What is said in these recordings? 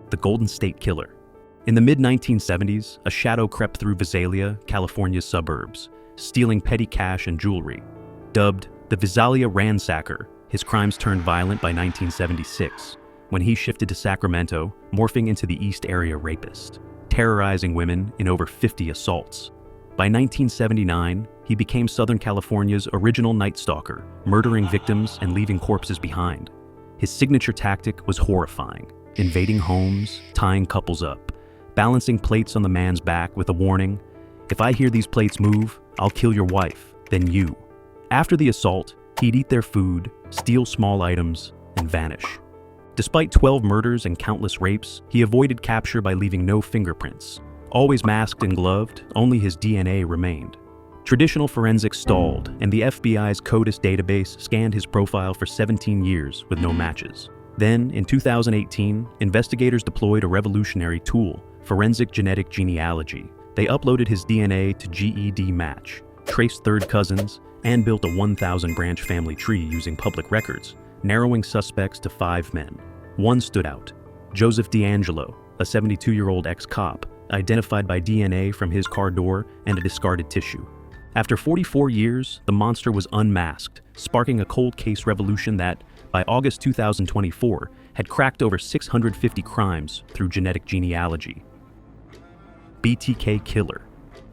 the Golden State Killer. In the mid-1970s, a shadow crept through Visalia, California's suburbs, stealing petty cash and jewelry. Dubbed the Visalia Ransacker, his crimes turned violent by 1976, when he shifted to Sacramento, morphing into the East Area rapist, terrorizing women in over 50 assaults. By 1979, he became Southern California's original Night Stalker, murdering victims and leaving corpses behind. His signature tactic was horrifying, invading homes, tying couples up, balancing plates on the man's back with a warning, "If I hear these plates move, I'll kill your wife, then you." After the assault, he'd eat their food, steal small items, and vanish. Despite 12 murders and countless rapes, he avoided capture by leaving no fingerprints. Always masked and gloved, only his DNA remained. Traditional forensics stalled, and the FBI's CODIS database scanned his profile for 17 years with no matches. Then, in 2018, investigators deployed a revolutionary tool, forensic genetic genealogy. They uploaded his DNA to GED Match, traced third cousins, and built a 1,000-branch family tree using public records, narrowing suspects to 5 men. One stood out: Joseph D'Angelo, a 72-year-old ex-cop, identified by DNA from his car door and a discarded tissue. After 44 years, the monster was unmasked, sparking a cold case revolution that, by August 2024, had cracked over 650 crimes through genetic genealogy. BTK Killer.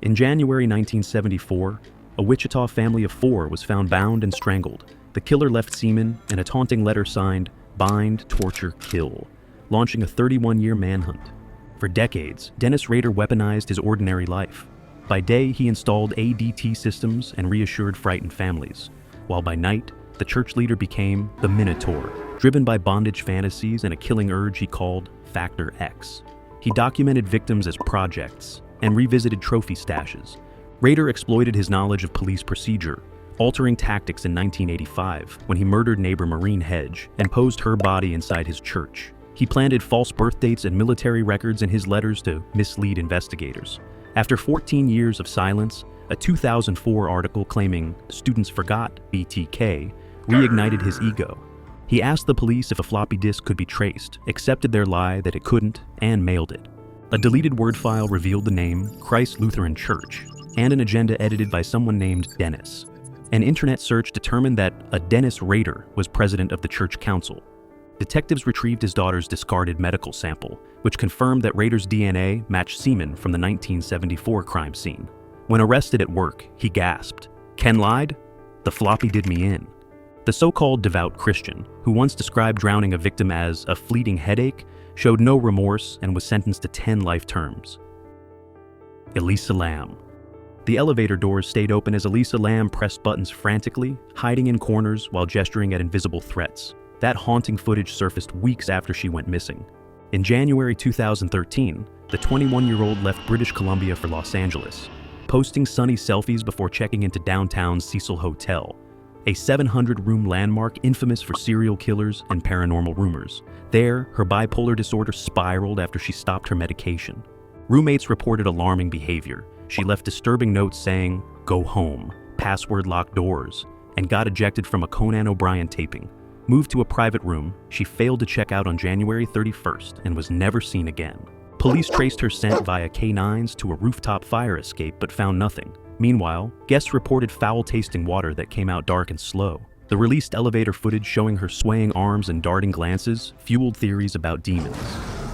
In January 1974, a Wichita family of 4 was found bound and strangled. The killer left semen and a taunting letter signed, "Bind, Torture, Kill," launching a 31-year manhunt. For decades, Dennis Rader weaponized his ordinary life. By day, he installed ADT systems and reassured frightened families, while by night, the church leader became the Minotaur, driven by bondage fantasies and a killing urge he called Factor X. He documented victims as projects and revisited trophy stashes. Rader exploited his knowledge of police procedure, altering tactics in 1985 when he murdered neighbor Maureen Hedge and posed her body inside his church. He planted false birth dates and military records in his letters to mislead investigators. After 14 years of silence, a 2004 article claiming students forgot BTK reignited his ego. He asked the police if a floppy disk could be traced, accepted their lie that it couldn't, and mailed it. A deleted word file revealed the name Christ Lutheran Church and an agenda edited by someone named Dennis. An internet search determined that a Dennis Rader was president of the church council. Detectives retrieved his daughter's discarded medical sample, which confirmed that Rader's DNA matched semen from the 1974 crime scene. When arrested at work, he gasped, "Ken lied? The floppy did me in." The so-called devout Christian, who once described drowning a victim as a fleeting headache, showed no remorse and was sentenced to 10 life terms. Elisa Lam. The elevator doors stayed open as Elisa Lam pressed buttons frantically, hiding in corners while gesturing at invisible threats. That haunting footage surfaced weeks after she went missing. In January 2013, the 21-year-old left British Columbia for Los Angeles, posting sunny selfies before checking into downtown's Cecil Hotel, a 700-room landmark infamous for serial killers and paranormal rumors. There, her bipolar disorder spiraled after she stopped her medication. Roommates reported alarming behavior. She left disturbing notes saying, "Go home," password locked doors, and got ejected from a Conan O'Brien taping. Moved to a private room, she failed to check out on January 31st and was never seen again. Police traced her scent via K9s to a rooftop fire escape but found nothing. Meanwhile, guests reported foul-tasting water that came out dark and slow. The released elevator footage showing her swaying arms and darting glances fueled theories about demons.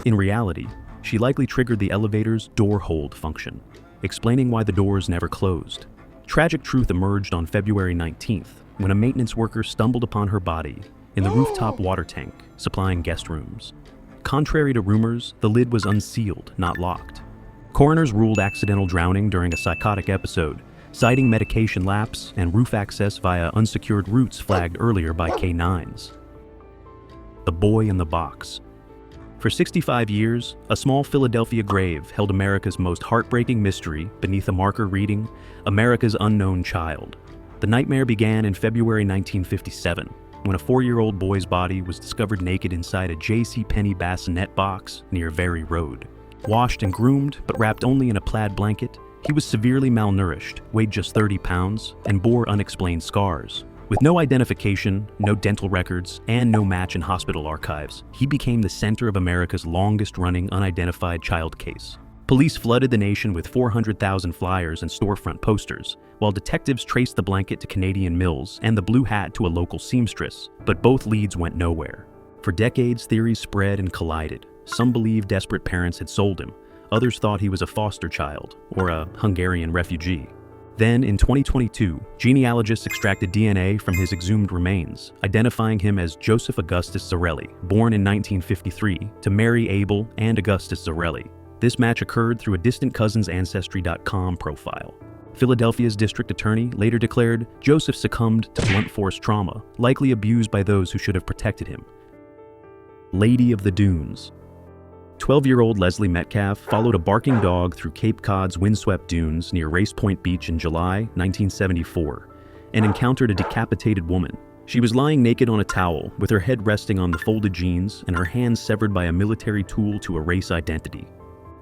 In reality, she likely triggered the elevator's door hold function, explaining why the doors never closed. Tragic truth emerged on February 19th when a maintenance worker stumbled upon her body in the rooftop water tank supplying guest rooms. Contrary to rumors, the lid was unsealed, not locked. Coroners ruled accidental drowning during a psychotic episode, citing medication lapse and roof access via unsecured routes flagged earlier by K9s. The Boy in the Box. For 65 years, a small Philadelphia grave held America's most heartbreaking mystery beneath a marker reading, "America's Unknown Child." The nightmare began in February 1957, when a 4-year-old boy's body was discovered naked inside a JCPenney bassinet box near Very Road. Washed and groomed, but wrapped only in a plaid blanket, he was severely malnourished, weighed just 30 pounds, and bore unexplained scars. With no identification, no dental records, and no match in hospital archives, he became the center of America's longest-running unidentified child case. Police flooded the nation with 400,000 flyers and storefront posters, while detectives traced the blanket to Canadian Mills and the blue hat to a local seamstress, but both leads went nowhere. For decades, theories spread and collided. Some believed desperate parents had sold him. Others thought he was a foster child or a Hungarian refugee. Then, in 2022, genealogists extracted DNA from his exhumed remains, identifying him as Joseph Augustus Zarelli, born in 1953 to Mary Abel and Augustus Zarelli. This match occurred through a distant cousin's Ancestry.com profile. Philadelphia's district attorney later declared Joseph succumbed to blunt force trauma, likely abused by those who should have protected him. Lady of the Dunes. 12-year-old Leslie Metcalf followed a barking dog through Cape Cod's windswept dunes near Race Point Beach in July 1974 and encountered a decapitated woman. She was lying naked on a towel with her head resting on the folded jeans and her hands severed by a military tool to erase identity.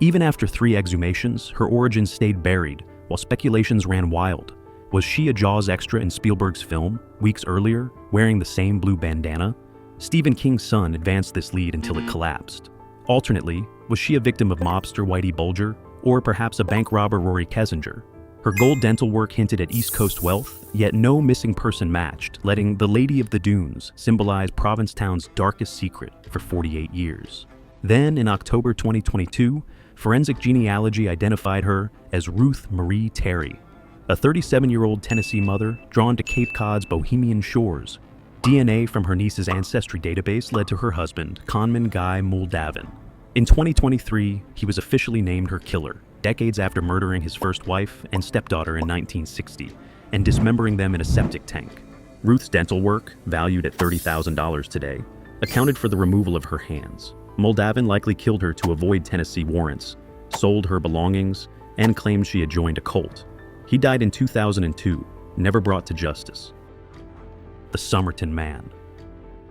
Even after 3 exhumations, her origins stayed buried while speculations ran wild. Was she a Jaws extra in Spielberg's film, weeks earlier, wearing the same blue bandana? Stephen King's son advanced this lead until it collapsed. Alternately, was she a victim of mobster Whitey Bulger, or perhaps a bank robber Rory Kessinger? Her gold dental work hinted at East Coast wealth, yet no missing person matched, letting the Lady of the Dunes symbolize Provincetown's darkest secret for 48 years. Then, in October 2022, forensic genealogy identified her as Ruth Marie Terry, a 37-year-old Tennessee mother drawn to Cape Cod's bohemian shores. DNA from her niece's ancestry database led to her husband, conman Guy Muldavin. In 2023, he was officially named her killer, decades after murdering his first wife and stepdaughter in 1960 and dismembering them in a septic tank. Ruth's dental work, valued at $30,000 today, accounted for the removal of her hands. Muldavin likely killed her to avoid Tennessee warrants, sold her belongings, and claimed she had joined a cult. He died in 2002, never brought to justice. The Somerton Man.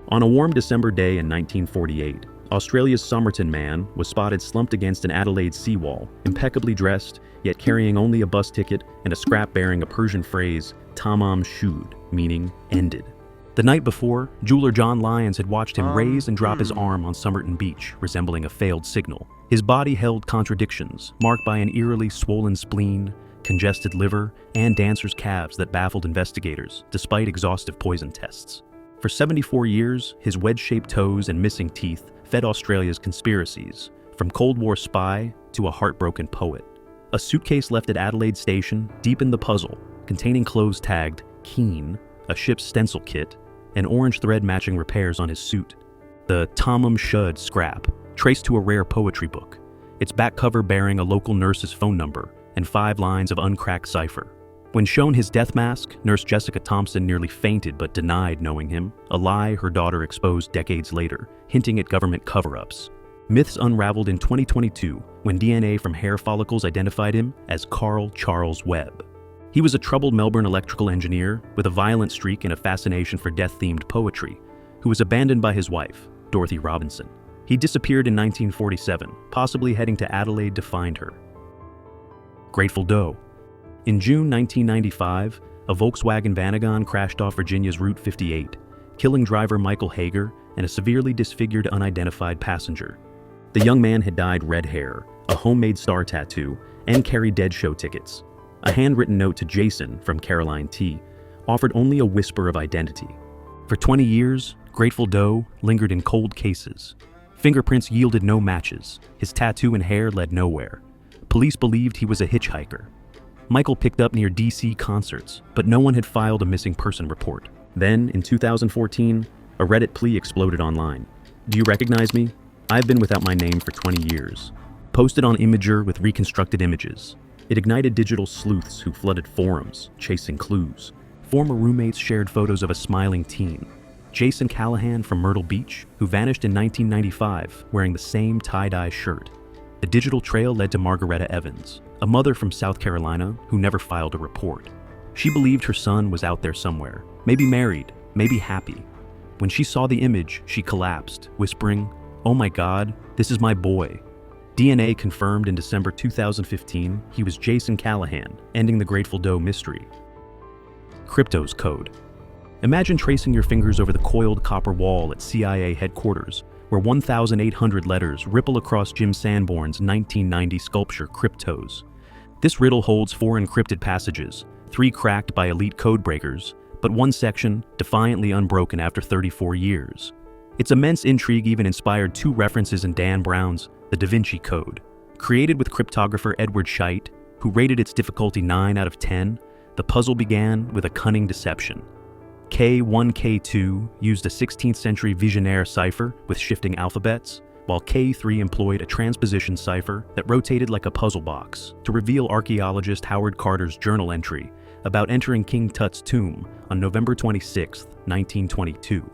On a warm December day in 1948, Australia's Somerton Man was spotted slumped against an Adelaide seawall, impeccably dressed, yet carrying only a bus ticket and a scrap bearing a Persian phrase, tamam shud, meaning ended. The night before, jeweler John Lyons had watched him raise and drop his arm on Somerton Beach, resembling a failed signal. His body held contradictions, marked by an eerily swollen spleen, congested liver, and dancer's calves that baffled investigators, despite exhaustive poison tests. For 74 years, his wedge-shaped toes and missing teeth fed Australia's conspiracies, from Cold War spy to a heartbroken poet. A suitcase left at Adelaide Station deepened the puzzle, containing clothes tagged Keen, a ship's stencil kit, and orange thread matching repairs on his suit. The Tamam Shud scrap, traced to a rare poetry book, its back cover bearing a local nurse's phone number and 5 lines of uncracked cipher. When shown his death mask, Nurse Jessica Thompson nearly fainted but denied knowing him, a lie her daughter exposed decades later, hinting at government cover-ups. Myths unraveled in 2022 when DNA from hair follicles identified him as Carl Charles Webb. He was a troubled Melbourne electrical engineer with a violent streak and a fascination for death-themed poetry, who was abandoned by his wife, Dorothy Robinson. He disappeared in 1947, possibly heading to Adelaide to find her. Grateful Doe. In June 1995, a Volkswagen Vanagon crashed off Virginia's Route 58, killing driver Michael Hager and a severely disfigured unidentified passenger. The young man had dyed red hair, a homemade star tattoo, and carried dead show tickets. A handwritten note to Jason from Caroline T. offered only a whisper of identity. For 20 years, Grateful Doe lingered in cold cases. Fingerprints yielded no matches. His tattoo and hair led nowhere. Police believed he was a hitchhiker. Michael picked up near DC concerts, but no one had filed a missing person report. Then, in 2014, a Reddit plea exploded online. "Do you recognize me? I've been without my name for 20 years." Posted on Imager with reconstructed images. It ignited digital sleuths who flooded forums, chasing clues. Former roommates shared photos of a smiling teen, Jason Callahan from Myrtle Beach, who vanished in 1995 wearing the same tie-dye shirt. The digital trail led to Margaretta Evans, a mother from South Carolina who never filed a report. She believed her son was out there somewhere, maybe married, maybe happy. When she saw the image, she collapsed, whispering, "Oh my God, this is my boy." DNA confirmed in December 2015 he was Jason Callahan, ending the Grateful Doe mystery. Kryptos Code. Imagine tracing your fingers over the coiled copper wall at CIA headquarters, where 1,800 letters ripple across Jim Sanborn's 1990 sculpture Kryptos. This riddle holds 4 encrypted passages, 3 cracked by elite codebreakers, but one section defiantly unbroken after 34 years. Its immense intrigue even inspired 2 references in Dan Brown's The Da Vinci Code. Created with cryptographer Edward Scheit, who rated its difficulty 9 out of 10, the puzzle began with a cunning deception. K1, K2 used a 16th century Vigenère cipher with shifting alphabets, while K3 employed a transposition cipher that rotated like a puzzle box to reveal archaeologist Howard Carter's journal entry about entering King Tut's tomb on November 26, 1922.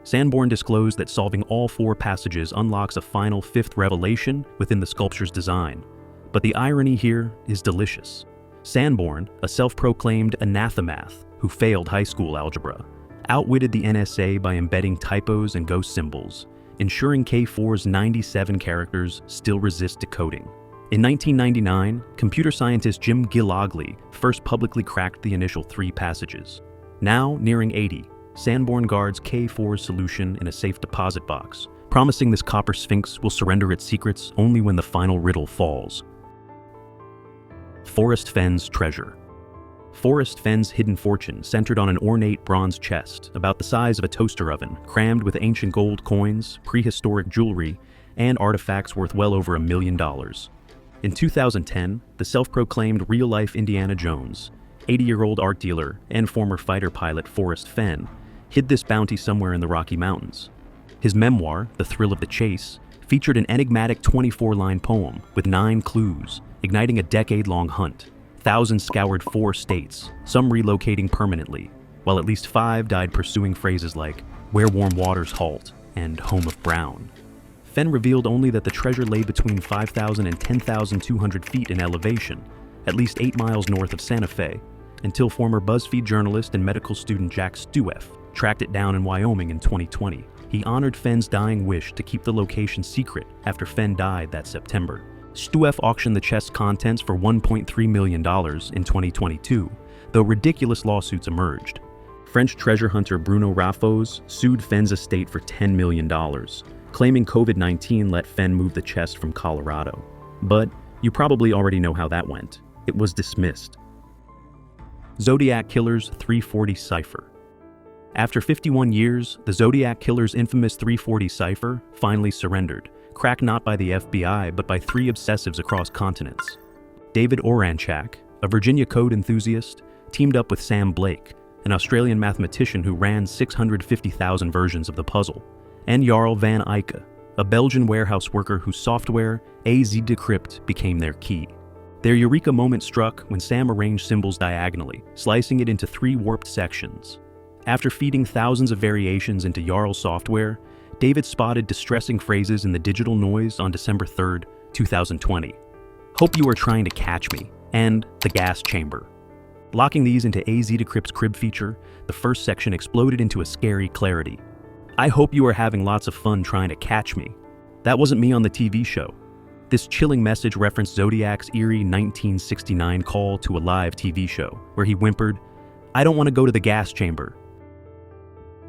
Sanborn disclosed that solving all 4 passages unlocks a final 5th revelation within the sculpture's design. But the irony here is delicious. Sanborn, a self-proclaimed anathemath who failed high school algebra, outwitted the NSA by embedding typos and ghost symbols, ensuring K4's 97 characters still resist decoding. In 1999, computer scientist Jim Gillogly first publicly cracked the initial 3 passages. Now, nearing 80, Sanborn guards K4's solution in a safe deposit box, promising this copper sphinx will surrender its secrets only when the final riddle falls. Forrest Fenn's treasure. Forrest Fenn's hidden fortune centered on an ornate bronze chest about the size of a toaster oven, crammed with ancient gold coins, prehistoric jewelry, and artifacts worth well over $1 million. In 2010, the self-proclaimed real-life Indiana Jones, 80-year-old art dealer and former fighter pilot Forrest Fenn, hid this bounty somewhere in the Rocky Mountains. His memoir, The Thrill of the Chase, featured an enigmatic 24-line poem with 9 clues, igniting a decade-long hunt. Thousands scoured 4 states, some relocating permanently, while at least 5 died pursuing phrases like, "Where warm waters halt," and "Home of Brown." Fenn revealed only that the treasure lay between 5,000 and 10,200 feet in elevation, at least 8 miles north of Santa Fe, until former BuzzFeed journalist and medical student Jack Stueff tracked it down in Wyoming in 2020. He honored Fenn's dying wish to keep the location secret after Fenn died that September. Stueff auctioned the chest's contents for $1.3 million in 2022, though ridiculous lawsuits emerged. French treasure hunter Bruno Raffos sued Fenn's estate for $10 million, claiming COVID-19 let Fenn move the chest from Colorado. But you probably already know how that went. It was dismissed. Zodiac Killer's 340 Cipher. After 51 years, the Zodiac Killer's infamous 340 cipher finally surrendered, cracked not by the FBI but by 3 obsessives across continents. David Oranchak, a Virginia code enthusiast, teamed up with Sam Blake, an Australian mathematician who ran 650,000 versions of the puzzle, and Jarl van Eyck, a Belgian warehouse worker whose software, AZ Decrypt, became their key. Their eureka moment struck when Sam arranged symbols diagonally, slicing it into 3 warped sections. After feeding thousands of variations into Jarl's software, David spotted distressing phrases in the digital noise on December 3, 2020. "Hope you are trying to catch me," and "the gas chamber." Locking these into AZ Decrypt's crib feature, the first section exploded into a scary clarity. "I hope you are having lots of fun trying to catch me. That wasn't me on the TV show." This chilling message referenced Zodiac's eerie 1969 call to a live TV show, where he whimpered, "I don't want to go to the gas chamber.